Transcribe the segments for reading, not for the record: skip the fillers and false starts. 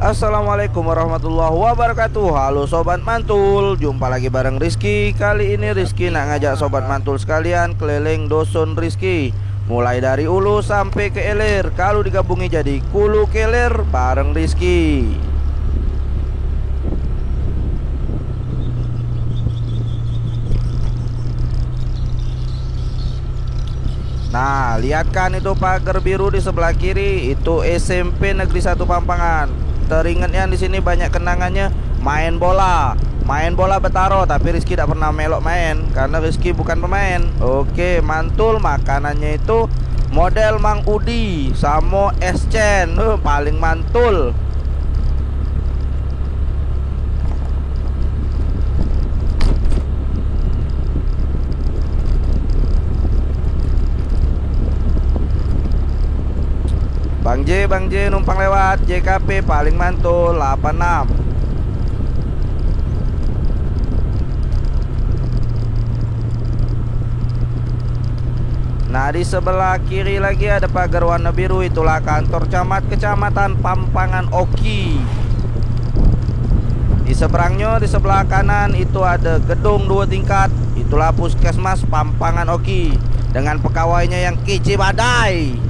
Assalamualaikum warahmatullahi wabarakatuh. Halo Sobat Mantul, jumpa lagi bareng Rizky. Kali ini Rizky nak ngajak Sobat Mantul sekalian keliling Dusun Rizky, mulai dari Ulu sampai ke Ilir. Kalau digabungi jadi Kulu Kelir bareng Rizky. Nah, lihat kan itu pagar biru di sebelah kiri, itu SMP Negeri 1 Pampangan. Teringatnya di sini banyak kenangannya main bola. Main bola Betaro, tapi Rizky tidak pernah melok main karena Rizky bukan pemain. Oke, Mantul makanannya itu model Mang Udi sama es cen. Paling mantul. Bang J numpang lewat JKP paling mantul 86. Nah, di sebelah kiri lagi ada pagar warna biru, itulah kantor camat Kecamatan Pampangan Oki. Di seberangnya di sebelah kanan itu ada gedung 2 tingkat, itulah Puskesmas Pampangan Oki dengan pegawainya yang kece badai.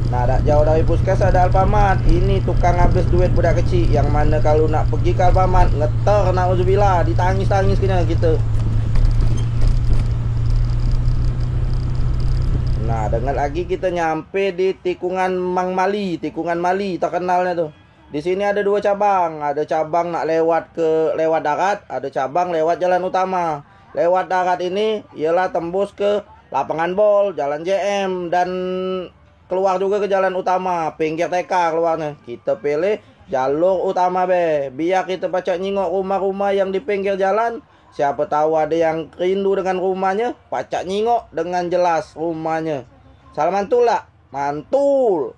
Nah, tak jauh dari puskes ada Alfamart. Ini tukang habis duit budak kecil, yang mana kalau nak pergi ke Alfamart ngeter, na'udzubillah, ditangis-tangis kena kita. Nah, dengar lagi kita nyampe di tikungan Mang Mali, tikungan Mali terkenalnya tuh. Di sini ada 2 cabang, ada cabang nak lewat darat, ada cabang lewat jalan utama. Lewat darat ini ialah tembus ke lapangan bol, jalan JM, dan keluar juga ke jalan utama, pinggir TK keluarnya. Kita pilih jalur utama biar kita pacak nyingok rumah-rumah yang di pinggir jalan. Siapa tahu ada yang rindu dengan rumahnya, pacak nyingok dengan jelas rumahnya. Salah mantul lah, mantul.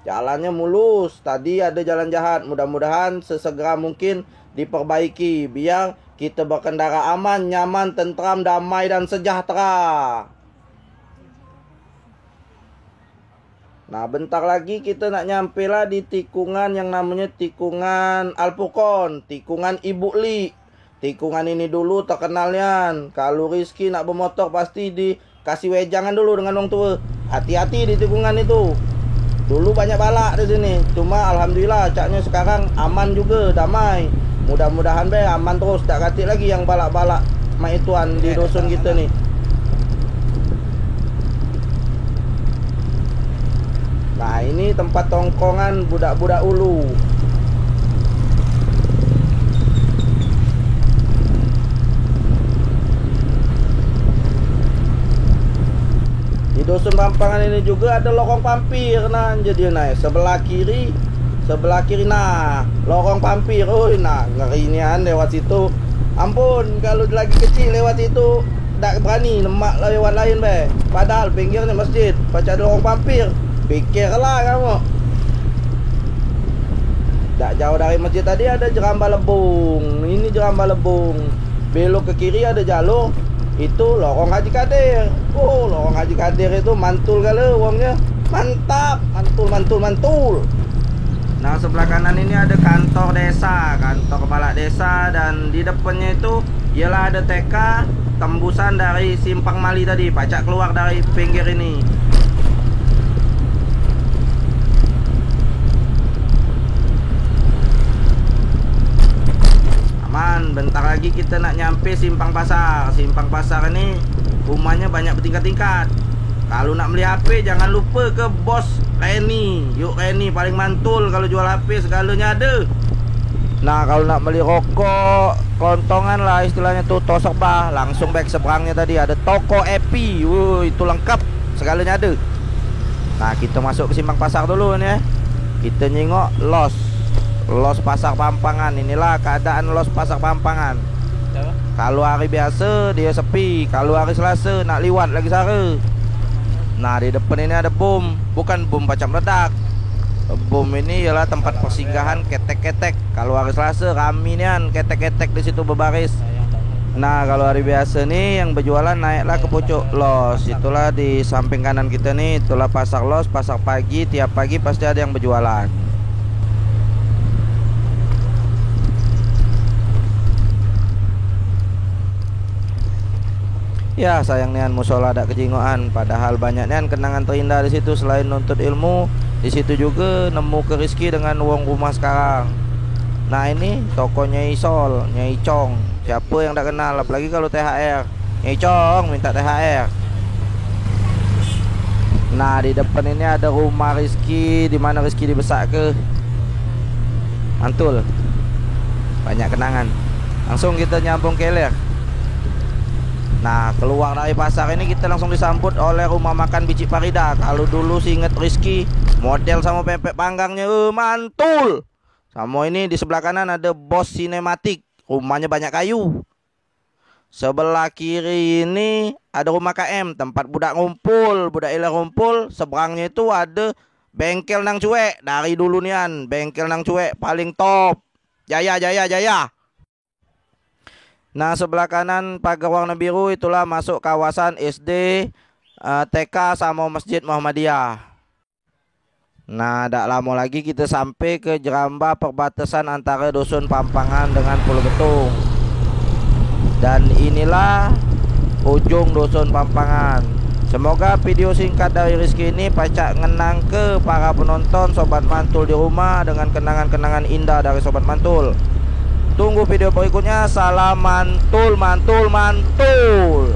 Jalannya mulus, tadi ada jalan jahat, mudah-mudahan sesegera mungkin diperbaiki biar kita berkendara aman, nyaman, tentram, damai, dan sejahtera. Nah, bentar lagi kita nak nyampe lah di tikungan yang namanya tikungan Alpukon, tikungan Ibu Li. Tikungan ini dulu terkenalnya, kalau Rizky nak bermotor pasti dikasih wejangan dulu dengan orang tua. Hati-hati di tikungan itu. Dulu banyak balak di sini, cuma alhamdulillah caknya sekarang aman juga, damai. Mudah-mudahan aman terus, tak katik lagi yang balak-balak maituan di dusun kita nih. Nah, ini tempat tongkongan budak-budak ulu. Di dusun Pampangan ini juga ada lorong pampir. Nah, jadi naik sebelah kiri nah, lorong pampir. Oh, nah, ngerinya lewat situ. Ampun, kalau lagi kecil lewat situ tak berani lemak lewat lain Padahal pinggirnya masjid, baca ada lorong pampir. Pikirlah kamu. Tak jauh dari masjid tadi ada Jeramba Lebung. Ini Jeramba Lebung. Belok ke kiri ada jalur, itu lorong Haji Kadir. Oh, lorong Haji Kadir itu mantul kali uangnya. Mantap, mantul. Nah, sebelah kanan ini ada kantor desa, kantor kepala desa, dan di depannya itu ialah ada TK tembusan dari Simpang Mali tadi, pacak keluar dari pinggir ini. Aman, bentar lagi kita nak nyampe Simpang Pasar. Simpang Pasar ini rumahnya banyak bertingkat-tingkat. Kalau nak beli HP jangan lupa ke bos Reni. Yuk Reni paling mantul kalau jual HP, segalanya ada. Nah, kalau nak beli rokok kelontongan lah istilahnya tuh, tosok bah, langsung back seberangnya tadi ada toko Epi. Itu lengkap, segalanya ada. Nah, kita masuk ke Simpang Pasar dulu nih ya. Kita nyingok Los Pasar Pampangan. Inilah keadaan Los Pasar Pampangan. Kalau hari biasa dia sepi, kalau hari Selasa nak liwat lagi sara. Nah, di depan ini ada bom, bukan bom pacam meledak. Bom ini ialah tempat persinggahan ketek-ketek. Kalau hari Selasa rame nian ketek-ketek di situ berbaris. Nah, kalau hari biasa nih yang berjualan naiklah ke pucuk los. Itulah di samping kanan kita nih, itulah pasar los, pasar pagi. Tiap pagi pasti ada yang berjualan. Ya, sayang nian musola ada kejingoan, padahal banyak nian kenangan terindah di situ. Selain nuntut ilmu, di situ juga nemu ke rezeki dengan uang rumah sekarang. Nah, ini toko Nyai Sol, Nyai Chong. Siapa yang tak kenal, apalagi kalau THR. Nyai Chong minta THR. Nah, di depan ini ada rumah Rizky, di mana Rizky dibesak ke Mantul. Banyak kenangan. Langsung kita nyambung ke hilir. Nah, keluar dari pasar ini kita langsung disambut oleh rumah makan Biji Farida. Kalau dulu sih inget Rizky, model sama pempek panggangnya mantul. Sama ini di sebelah kanan ada Bos Sinematik, rumahnya banyak kayu. Sebelah kiri ini ada rumah KM, tempat budak ngumpul, budak ilah ngumpul. Seberangnya itu ada bengkel nang cuek. Dari dulu nian, bengkel nang cuek paling top. Jaya, jaya, jaya. Nah, sebelah kanan pagar warna biru itulah masuk kawasan SD, TK sama Masjid Muhammadiyah. Nah, tak lama lagi kita sampai ke Jeramba, perbatasan antara Dusun Pampangan dengan Pulau Betung. Dan inilah ujung Dusun Pampangan. Semoga video singkat dari Rizky ini pacak ngenang ke para penonton Sobat Mantul di rumah dengan kenangan-kenangan indah dari Sobat Mantul. Tunggu video berikutnya. Salam mantul, mantul, mantul.